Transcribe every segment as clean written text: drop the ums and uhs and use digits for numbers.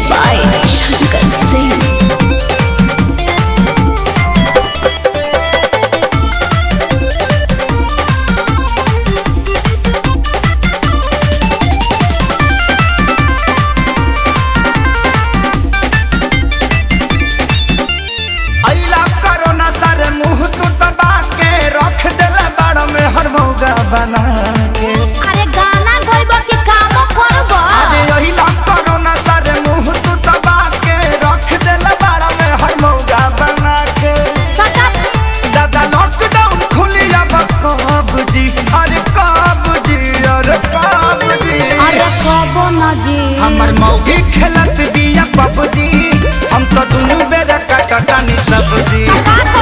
by Shankar Singh. बना के अरे गाना गइबो कि कामो करबो? अरे यही ला कोरोना सारे मुंह तू दबा के रख देला बाड़ा में हर मौगा बना के। सटक दादा लॉकडाउन खुली अब कब जी, अरे कब जी, अरे कब जी, अरे कबो न जी। हमर मौगी खेलत बिया पबजी, हम तो दुनु बेरा कटटानी सब्जी।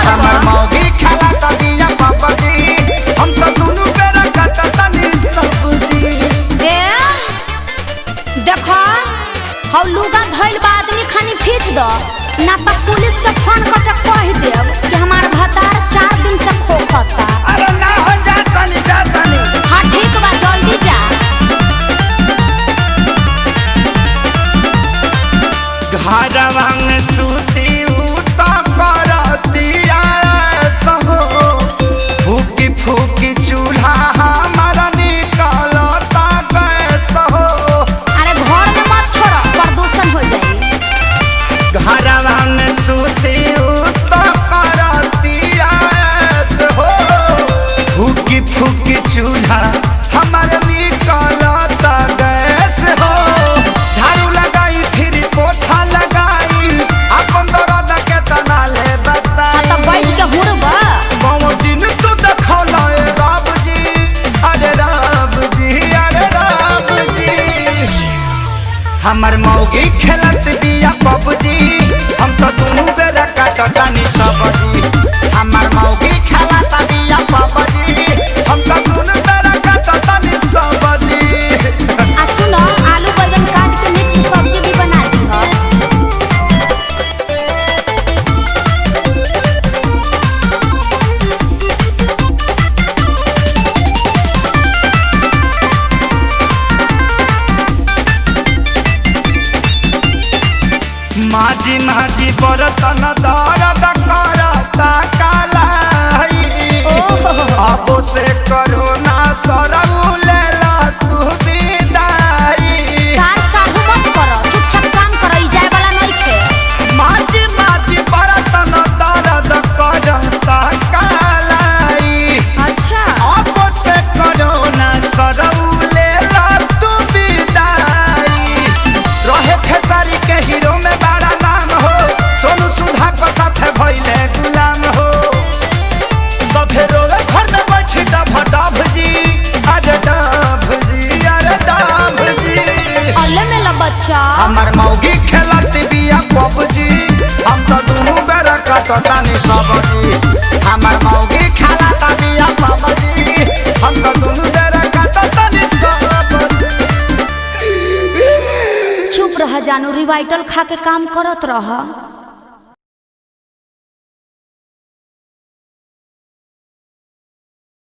हमर मौगी खेलत बिया पबजी, हम तो दुनु बेरा कटटानी सब्जी। देखो हौ लुगा धइल बा आदमी खानी खींच दो ना पा पुलिस के फोन करके कह देब कि हमार भतार 4 दिन से खोखता। अरे ना हो जातनी जातनी। हां ठीक बा जल्दी जा। घरवा में सूती उता करतिया सहो, फूकी फूकी चूल्हा हमारा निकलता गैस हो। अरे घर में मत छोड़ो प्रदूषण हो जाई। घरवा में सूती उता करतिया सहो, फूकी फूकी चूल्हा हमारा निकलता गैस हो। झाड़ू लगाई फिर पोछा लगाई, अपन दर्द के तना ले बता। हां तो बैठ के हुड़बा। बाबू दिन तू देखौला ए राम जी, अरे राम जी, अरे राम जी। हमर मौगी खेलत बिया पबजी, हम तो दुनु बेरा काटतानी सब्जी। हमर मौगी खेलत बिया पबजी, हम तो दुनु बेरा काटतानी सब्जी। आ सुनो आलू बैंगन काट के मिक्स सब्जी भी बना दी हो। माझी माझी बरतन दर्द करता कालाई, अब से करोना सरऊ लेला तू विदाई। सार साहू मत करो चुपचाप काम करो ई जाए वाला नहीं खे। माझी माझी बरतन दर्द करता कालाई, अच्छा अब से करोना सरऊ लेला तू विदाई। रहे खेसारी के हीरो में बड़ा नाम हो, सोनू सुधा को साथे भइले गुलाम हो। सभे रोवे घर में बैठी डभ जी, अरे डभ जी, अरे डभ जी। अल्ले मेला बच्चा हमर मौगी खेलत बिया पबजी, हम तो दुनु बेरा कटतानी सब्जी। हमर मौगी खेलत बिया पबजी, हम तो दुनु बेरा कटतानी सब्जी। चुप रह जानू रिवाइटल खा के काम करत रह।